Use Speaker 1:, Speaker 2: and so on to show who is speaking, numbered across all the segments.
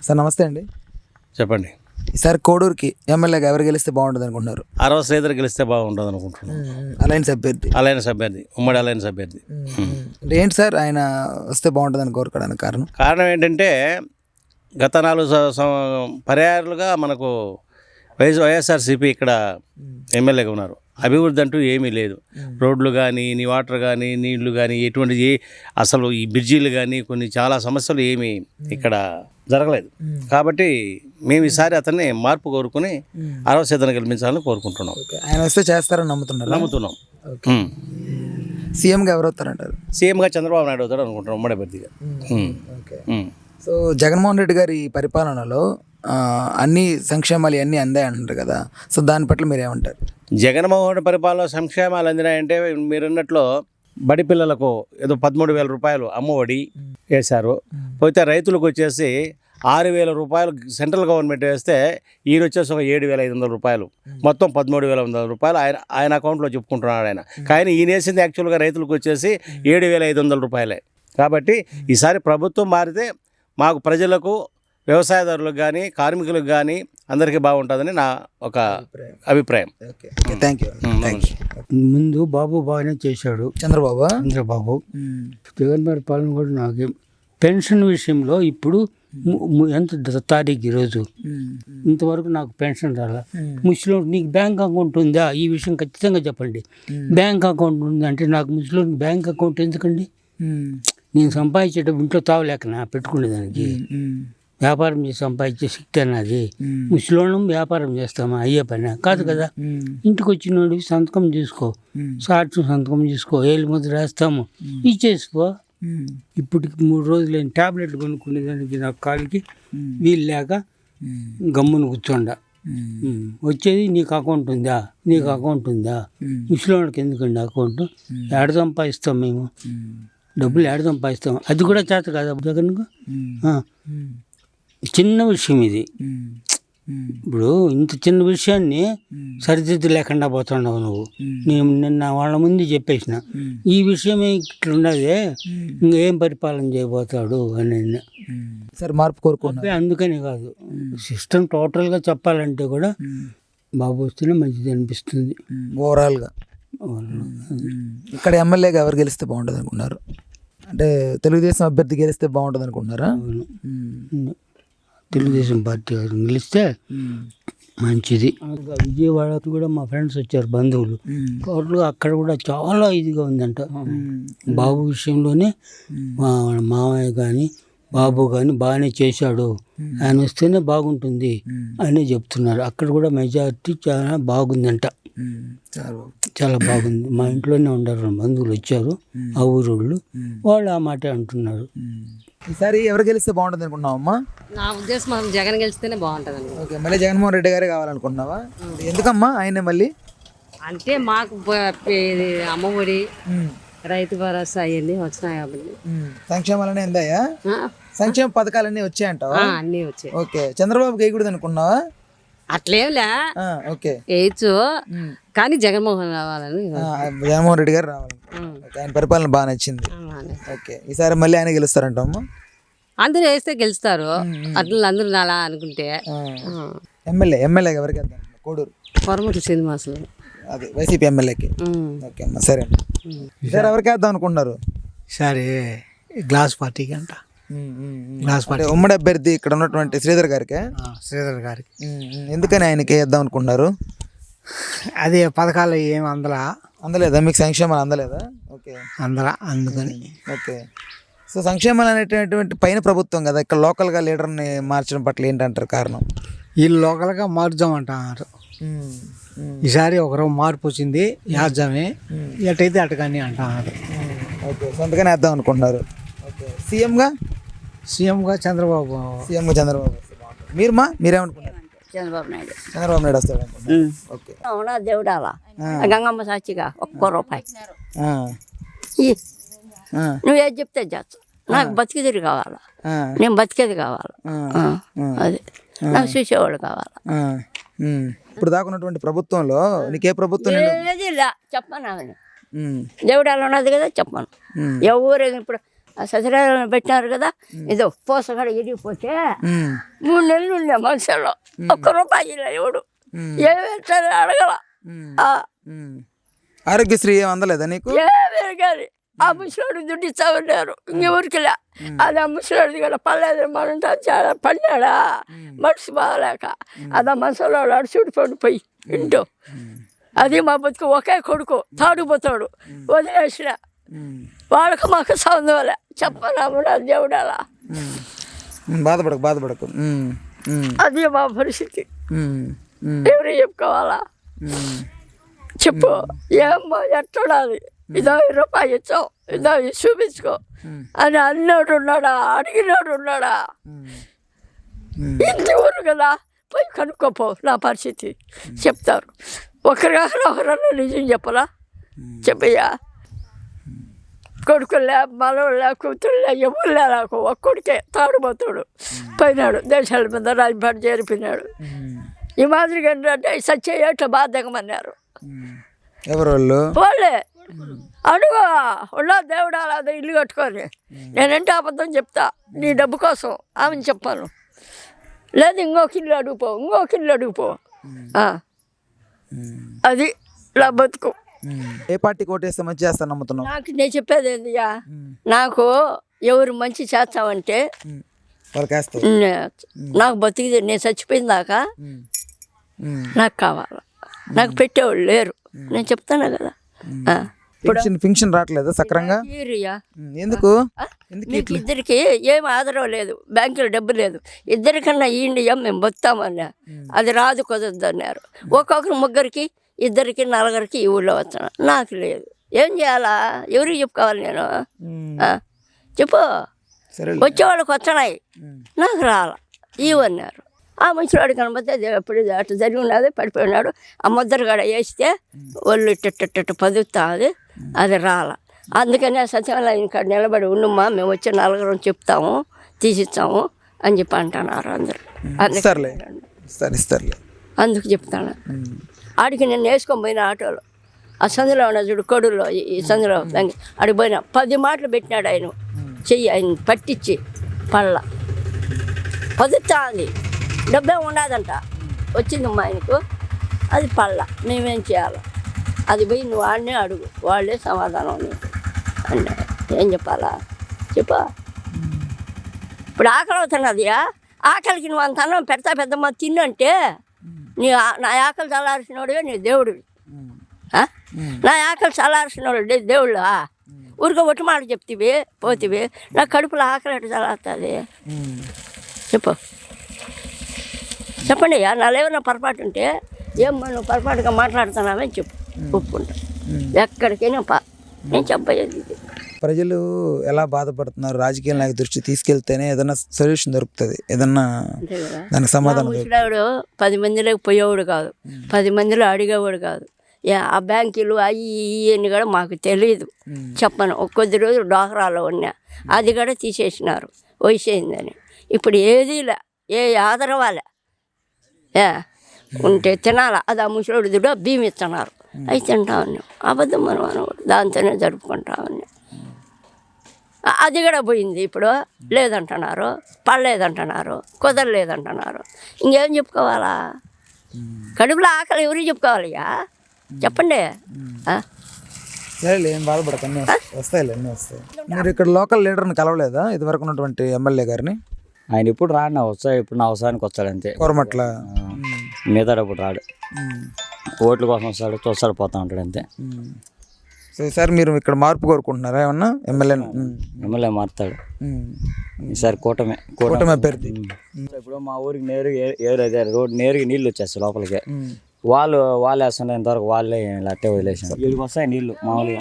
Speaker 1: Sir నమస్తే అండి.
Speaker 2: చెప్పండి.
Speaker 1: ఈసారి కోడూరుకి ఎమ్మెల్యేగా ఎవరు గెలిస్తే బాగుంటుంది అనుకుంటున్నారు?
Speaker 2: అరవ శ్రీధర్ గెలిస్తే బాగుంటుంది అనుకుంటున్నాను.
Speaker 1: అలయన్స్ అభ్యర్థి.
Speaker 2: ఉమ్మడి అలయన్స్ అభ్యర్థి.
Speaker 1: అంటే ఏంటి సార్ ఆయన వస్తే బాగుంటుందని కోరుకోవడానికి
Speaker 2: కారణం ఏంటంటే గత 4 పర్యాయాలుగా మనకు వైఎస్ఆర్సీపీ ఇక్కడ ఎమ్మెల్యేగా ఉన్నారు. అభివృద్ధి అంటూ ఏమీ లేదు. రోడ్లు కానీ, వాటర్ కానీ, నీళ్లు కానీ, ఎటువంటి అసలు ఈ బ్రిడ్జీలు కానీ కొన్ని చాలా సమస్యలు ఏమీ ఇక్కడ జరగలేదు. కాబట్టి మేము ఈసారి అతన్ని మార్పు కోరుకుని 60% గెలిపించాలని కోరుకుంటున్నాం.
Speaker 1: ఆయన వస్తే చేస్తారని నమ్ముతున్నాం. సీఎంగా ఎవరు అవుతారంటారు?
Speaker 2: సీఎంగా చంద్రబాబు నాయుడు అవుతాడు అనుకుంటున్నాం, ఉమ్మడి అభ్యర్థిగా.
Speaker 1: సో జగన్మోహన్ రెడ్డి గారి పరిపాలనలో అన్ని సంక్షేమాలు అన్నీ అందాయి అంటారు కదా, సో దాని పట్ల మీరు ఏమంటారు?
Speaker 2: జగన్మోహన్ పరిపాలన సంక్షేమాలు అందినాయంటే మీరు అన్నట్లో బడి పిల్లలకు ఏదో 13,000 రూపాయలు అమ్మఒడి వేశారు. పోతే రైతులకు వచ్చేసి 6,000 రూపాయలు సెంట్రల్ గవర్నమెంట్ వేస్తే ఈయన వచ్చేసి ఒక 7,500 రూపాయలు, మొత్తం 13,100 రూపాయలు ఆయన అకౌంట్లో చెప్పుకుంటున్నాడు ఆయన. కానీ ఈయన వేసింది యాక్చువల్గా రైతులకు వచ్చేసి 7,500 రూపాయలే. కాబట్టి ఈసారి ప్రభుత్వం మారితే మాకు ప్రజలకు, వ్యవసాయదారులకు కానీ, కార్మికులకు కానీ అందరికీ బాగుంటుందని నా ఒక అభిప్రాయం.
Speaker 1: Thank you.
Speaker 3: ముందు బాబు బాగానే చేశాడు, చంద్రబాబు. జగన్ పరిపాలన కూడా నాకు పెన్షన్ విషయంలో ఇప్పుడు ఎంత తారీఖు ఈరోజు, ఇంతవరకు నాకు పెన్షన్ రాలా. ముసలిలో నీకు బ్యాంక్ అకౌంట్ ఉందా? ఈ విషయం ఖచ్చితంగా చెప్పండి. బ్యాంక్ అకౌంట్ ఉంది అంటే నాకు ముసలిలో బ్యాంక్ అకౌంట్ ఎందుకండి? నేను సంపాదించేటప్పుడు ఇంట్లో తావలేకనా పెట్టుకునేదానికి? వ్యాపారం చేసి సంపాదించే శక్తి అన్నది. ముసలోళ్ళం వ్యాపారం చేస్తామా? అయ్యే పని కాదు కదా. ఇంటికి వచ్చినోడి సంతకం చేసుకో, సాక్షి సంతకం చేసుకో, ఏళ్ళు ముద్ర రాస్తాము, ఇచ్చేసిపో. ఇప్పటికి 3 రోజులు ట్యాబ్లెట్లు కొనుక్కునేదానికి నాకు కాలికి వీలు లేక గమ్మున కూర్చోండ. వచ్చేది నీకు అకౌంట్ ఉందా? ముసలివాడికి ఎందుకండి అకౌంట్? ఏడ సంపాదిస్తాం మేము డబ్బులు, ఏడ సంపాదిస్తాం? అది కూడా చేత కదా జగన్కు. చిన్న విషయం ఇది. ఇప్పుడు ఇంత చిన్న విషయాన్ని సరిదిద్దు లేకుండా పోతున్నావు నువ్వు. నేను నిన్న వాళ్ళ ముందు చెప్పేసిన ఈ విషయమే ఇట్లున్నదే, ఇంకేం పరిపాలన చేయబోతాడు అని.
Speaker 1: సరే మార్పు కోరుకుంటే
Speaker 3: అందుకని కాదు, సిస్టమ్ టోటల్గా చెప్పాలంటే కూడా బాబు వస్తేనే మంచిది అనిపిస్తుంది
Speaker 1: ఓవరాల్గా. ఇక్కడ ఎమ్మెల్యేగా ఎవరు గెలిస్తే బాగుంటుంది అనుకున్నారు? అంటే తెలుగుదేశం అభ్యర్థి గెలిస్తే బాగుంటుంది అనుకుంటున్నారా?
Speaker 3: తెలుగుదేశం పార్టీ గెలిస్తే మంచిది. విజయవాడకి కూడా మా ఫ్రెండ్స్ వచ్చారు, బంధువులు. టోటల్గా అక్కడ కూడా చాలా ఇదిగా ఉందంట బాబు విషయంలోనే. మా మామయ్య కానీ బాబు కానీ బాగానే చేశాడు, ఆయన వస్తేనే బాగుంటుంది అని చెప్తున్నారు. అక్కడ కూడా మెజారిటీ చాలా బాగుందంట, చాలా బాగుంది. మా ఇంట్లోనే ఉండరు, బంధువులు వచ్చారు, ఆ ఊరోళ్ళు, వాళ్ళు ఆ మాట అంటున్నారు.
Speaker 1: ఈసారి ఎవరు గెలిస్తే బాగుంటుంది అనుకుంటున్నావు అమ్మా?
Speaker 4: నా ఉద్దేశం మనం జగన్ గెలిస్తేనే బాగుంటుంది.
Speaker 1: ఓకే, మళ్ళీ జగన్మోహన్ రెడ్డి గారే కావాలనుకుంటున్నావా? ఎందుకమ్మా ఆయనే మళ్ళీ?
Speaker 4: అంటే మాకు అమ్మఒడి, రైతు భరోసా అవన్నీ వచ్చినాయి కాబట్టి.
Speaker 1: సంక్షేమాలన్నీ అందాయా? సంక్షేమ పథకాలన్నీ వచ్చాయంటావా?
Speaker 4: అన్నీ వచ్చాయి.
Speaker 1: ఓకే, చంద్రబాబు వేయకూడదు అనుకున్నావా?
Speaker 4: అట్లేంలే, వేయచ్చు కానీ జగన్మోహన్
Speaker 1: రెడ్డి గారు రావాలి. ఆయన పరిపాలన బాగా నచ్చింది. ఓకే, ఈసారి మళ్ళీ ఆయన గెలుస్తారంటమ్మా?
Speaker 4: అందరూ వేస్తే గెలుస్తారు, అట్లా అందరూ అలా అనుకుంటే.
Speaker 1: ఎమ్మెల్యే ఎవరికి వేద్దాం? కోడూరు
Speaker 4: కొరమటి శ్రీనివాసులు,
Speaker 1: అదే వైసీపీ ఎమ్మెల్యేకి. ఓకే అమ్మా, సరే. సార్ ఎవరికి వేద్దాం అనుకుంటున్నారు?
Speaker 3: సరే, గ్లాస్ పార్టీకి అంట. గ్లాస్ పార్టీ
Speaker 1: ఉమ్మడి అభ్యర్థి ఇక్కడ ఉన్నటువంటి శ్రీధర్ గారికి. ఎందుకని ఆయనకి వేద్దాం అనుకుంటున్నారు?
Speaker 3: అదే పథకాలు ఏమి
Speaker 1: అందలేదా మీకు? సంక్షేమాలు అందలేదా? ఓకే,
Speaker 3: అందుకని.
Speaker 1: ఓకే, సో సంక్షేమాలు అనేటటువంటి పైన ప్రభుత్వం కదా, ఇక్కడ లోకల్గా లీడర్ని మార్చడం పట్ల ఏంటంటారు కారణం?
Speaker 3: వీళ్ళు లోకల్గా మార్చామంటారు. ఈసారి ఒకరు మార్పు వచ్చింది, యాజమే ఎటైతే అటగాని అంటున్నారు.
Speaker 1: ఓకే, సో అందుకని వేద్దాం అనుకుంటున్నారు. ఓకే, సీఎంగా చంద్రబాబు. మీరేమనుకున్నారు?
Speaker 5: చంద్రబాబు
Speaker 1: నాయుడు వస్తాడు. ఓకే,
Speaker 5: అవునా? దేవుడాలా గంగమ్మ సాక్షిగా ₹1 నువ్వేది చెప్తే చేస్తా. నాకు బతికేది కావాలా, నేను బతికేది కావాలా, అదే నాకు చూసేవాళ్ళు కావాలా.
Speaker 1: ఇప్పుడు దాకున్నటువంటి ప్రభుత్వంలో నీకే ప్రభుత్వం
Speaker 5: ఏది చెప్పాను, ఆమె దేవుడాలు ఉన్నది కదా చెప్పాను. ఎవరు ఇప్పుడు ఆ సత్యనారాయణ పెట్టినారు కదా ఏదో పోసగడ ఇరిగిపోతే 3 నెలలు ఉండే మనసులో ₹1 ఇలా ఎవడు ఏమేంటారు అడగల
Speaker 1: ఆరోగ్యశ్రీ ఏం అందలేదా నీకు?
Speaker 5: ఏమేరు కానీ ఆ ముసలోడు దుడ్డు ఇస్తా ఉన్నారు ఇంకెవరికిలే. అది ఆ ముసలోడిది కూడా పర్లేదు మనం చాలా పడినాడా మనసు బాగలేక అది ఆ మనసులో అడుచుడిపోయి పోయి ఇంటూ అది మా బతుకు ఒకే కొడుకు తాడుపోతాడు వదిలేసిన వాళ్ళకు మాకు సంబంధంలే చెప్పనాముడా దేవుడాలా.
Speaker 1: బాధపడకు
Speaker 5: అది మా పరిస్థితి. ఎవరు చెప్పుకోవాలా చెప్పు ఏమ్మా ఎట్టుడాలి ఇదో ₹20 ఇచ్చావు ఇదో చూపించుకో అని అన్నోడు ఉన్నాడా అడిగినోడు ఉన్నాడా? ఇంటి ఊరు కదా పోయి కనుక్కోపో నా పరిస్థితి చెప్తారు. ఒకరన్నా నిజం చెప్పరా చెప్పయ్యా. కొడుకులే మనవులే కూతురులే ఎవరులే నాకు ఒక్కడికే తాడుపోతాడు పోయినాడు దేశాల మీద రాజపాటు చేరిపోయినాడు. ఈ మాదిరిగా ఏంటంటే సత్య బాధకమన్నారు
Speaker 1: ఎవరు
Speaker 5: వాళ్ళే అడుగు ఉన్నా దేవుడా అదే ఇల్లు కట్టుకొని నేనంటే అబద్ధం చెప్తా నీ డబ్బు కోసం ఆమెను చెప్పాను. లేదు ఇంకొక ఇల్లు అడుగుపో అది నా బతుకు.
Speaker 1: ఏ పార్టీ కోటేస్తే మంచి చేస్తాను నమ్ముతున్నావు?
Speaker 5: నాకు నేను చెప్పేది ఏందియా నాకు ఎవరు మంచి చేస్తామంటే నాకు బతికితే నేను చచ్చిపోయిన దాకా నాకు కావాలి. నాకు పెట్టేవాళ్ళు లేరు నేను చెప్తాను కదా.
Speaker 1: పింఛన్ రావట్లేదు సక్రంగా ఎందుకు?
Speaker 5: మీకు ఇద్దరికి ఏం ఆధారం లేదు బ్యాంకులో డబ్బు లేదు ఇద్దరికన్నా ఇండియా మేము బతామన్నా అది రాదు కుదరదు అన్నారు. ఒక్కొక్కరు ముగ్గురికి ఇద్దరికి నలుగురికి ఈ ఊళ్ళో వస్తాను నాకు లేదు. ఏం చేయాలా ఎవరికి చెప్పుకోవాలి నేను చెప్పు. వచ్చేవాళ్ళకి వస్తున్నాయి నాకు రాల ఇవన్నారు. ఆ మనుషులు కనబడితే ఎప్పుడు అటు జరిగి ఉన్నది పడిపోయినాడు. ఆ ముద్దరుగడ వేస్తే ఒళ్ళు ఇట్ట పదుతుంది అది రాల. అందుకని ఆ సత్యనారాయణ కాడ నిలబడి ఉన్నమ్మా మేము వచ్చి నలుగురం చెప్తాము తీసిస్తాము అని చెప్పి అంటున్నారు అందరు. అందుకు చెప్తాను. ఆడికి నేను వేసుకొని పోయిన ఆటోలో ఆ సందులో ఉన్న చూడు కొడులో ఈ సందులో ఆడికి పోయినా 10 మాటలు పెట్టినాడు ఆయన చెయ్యి ఆయన పట్టించి పళ్ళ పదుతుంది డబ్బే ఉండదంట వచ్చిందమ్మా ఆయనకు అది పళ్ళ మేమేం చేయాలి అది పోయి నువ్వు వాడినే అడుగు వాళ్ళే సమాధానం అంటే ఏం చెప్పాలా చెప్పా. ఇప్పుడు ఆకలి అవుతున్నదియా ఆకలికి నువ్వు అంత అన్నం పెద్దమ్మ తిన్నంటే నీ నా ఆకలి చల్లార్చినోడే నీ దేవుడివి. నా ఆకలి చల్లార్చినోడు దేవుళ్ళ ఊరికే ఒట్టి మాట చెప్తివి పోతివి నా కడుపులో ఆకలి ఎట్టు చల్లారుతుంది చెప్పండి నాలేమన్నా పొరపాటు ఉంటే ఏమ్మా నువ్వు పొరపాటుగా మాట్లాడుతున్నావని చెప్పు ఒప్పుకుంటా. ఎక్కడికైనా నేను చెప్పేది ఇది.
Speaker 1: ప్రజలు ఎలా బాధపడుతున్నారు రాజకీయ నాయకుల దృష్టి తీసుకెళ్తేనే ఏదైనా సొల్యూషన్ దొరుకుతుంది ఏదన్నా దానికి సమాధానం.
Speaker 5: ముసలాడు 10 మందిలోకి పోయేవాడు కాదు 10 మందిలో అడిగేవాడు కాదు. ఆ బ్యాంకులు అవి ఇవన్నీ కూడా మాకు తెలియదు చెప్పను. కొద్ది రోజులు డోహరాలో ఉన్నా అది కూడా తీసేసినారు వయసు అయిందని. ఇప్పుడు ఏదీలే ఏ ఆదరవాలే ఉంటే తినాలా అది ఆ ముసలోడు దుడ్డు బియ్యం ఇస్తున్నారు అవి తింటా ఉన్నాం. అబద్ధం మనం అనవాడు దాంతోనే జరుపుకుంటా ఉన్నాం. అది కూడా పోయింది ఇప్పుడు లేదంటున్నారు పడలేదంటున్నారు కుదరలేదంటున్నారు. ఇంకేం చెప్పుకోవాలా కడుపులో ఆకలి ఎవరికి చెప్పుకోవాలయ్యా చెప్పండి.
Speaker 1: ఏం బాధపడక అన్నీ వస్తాయి అన్నీ వస్తాయి. మీరు ఇక్కడ లోకల్ లీడర్ని కలవలేదా ఇదివరకు ఉన్నటువంటి ఎమ్మెల్యే గారిని?
Speaker 6: ఆయన ఇప్పుడు రాడు వస్తాయి ఇప్పుడు నా అవసరానికి వస్తాడు అంతే.
Speaker 1: కోరమట్ల
Speaker 6: మిగతా ఇప్పుడు రాడు ఓట్ల కోసం వస్తాడు చూస్తాడు పోతా ఉంటాడు అంతే.
Speaker 1: సో ఈసారి మీరు ఇక్కడ మార్పు కోరుకుంటున్నారా ఏమన్నా
Speaker 6: ఎమ్మెల్యే మారుతాడు ఈసారి కూటమి
Speaker 1: అభ్యర్థి.
Speaker 6: ఇప్పుడు మా ఊరికి నేరుగా రోడ్ నేరుగా నీళ్ళు వచ్చేస్తాయి లోపలికి వాళ్ళు వేస్తుంటే ఇంతవరకు వాళ్ళే అట్టే వదిలేసారు. వీళ్ళకి వస్తాయి నీళ్ళు మామూలుగా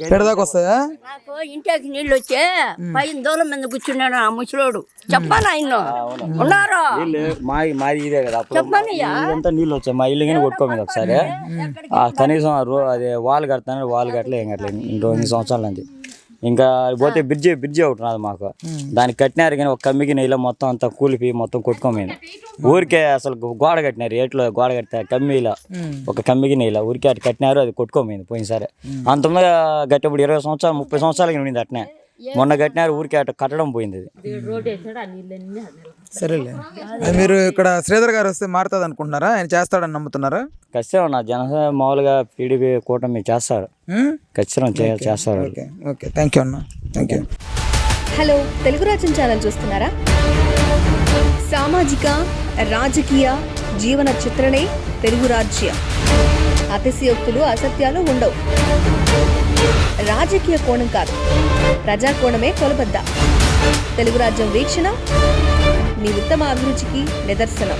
Speaker 1: ఎక్కడిదాకా వస్తాయా?
Speaker 5: నాకు ఇంటికి నీళ్ళు వచ్చే పైన దూరం మీద కూర్చున్నాడు ఆ ముసలోడు చెప్పాను ఆయన ఉన్నారు
Speaker 6: మాది ఇదే కదా అప్పుడు ఇదంతా నీళ్ళు వచ్చాయి మా ఇల్లు కానీ కొట్టుకోమీది ఒకసారి కనీసం అదే వాళ్ళు కడతాను వాళ్ళు కట్టలే ఏం కట్టలేదు 2 సంవత్సరాలు అంతే. ఇంకా పోతే బ్రిడ్జి ఒకటి ఉన్నది మాకు, దానికి కట్టినారు కానీ ఒక కమ్మికి నీళ్ళు మొత్తం అంతా కూలిపి మొత్తం కొట్టుకోమైంది. ఊరికే అసలు గోడ కట్టినారు, ఏట్లో గోడ కట్టారు కమ్మీలో, ఒక కమ్మికి నీళ్ళ ఊరికే అటు కట్టినారు, అది కొట్టుకోమైంది పోయినసారి. అంతమంది గట్టప్పుడు 20 సంవత్సరాలు 30 సంవత్సరాలకి ఉండింది అట్నే, మొన్న కట్టినారు ఊరికే అటు కట్టడం పోయింది అది.
Speaker 1: సరేలే. అది మీరు ఇక్కడ శ్రీధర్ గారు వస్తే మారుతుంది అనుకుంటున్నారా? ఆయన చేస్తాడని నమ్ముతున్నారా?
Speaker 6: ఖచ్చితంగా నా జనసేన మామూలుగా టీడీపీ కూటమి చేస్తారు, ఖచ్చితంగా చేస్తారు.
Speaker 1: ఓకే ఓకే, థ్యాంక్ యూ అన్న, థ్యాంక్ యూ.
Speaker 7: హలో, తెలుగు రాజ్యం ఛానల్ చూస్తున్నారా? సామాజిక రాజకీయ జీవన చిత్రణే తెలుగు రాజ్యం. అతిశయోక్తులు అసత్యాలు ఉండవు. రాజకీయ కోణం కాదు, ప్రజా కోణమే కొలబద్ద. తెలుగు రాజ్యం వీక్షణ మీ ఉత్తమ అభిరుచికి నిదర్శనం.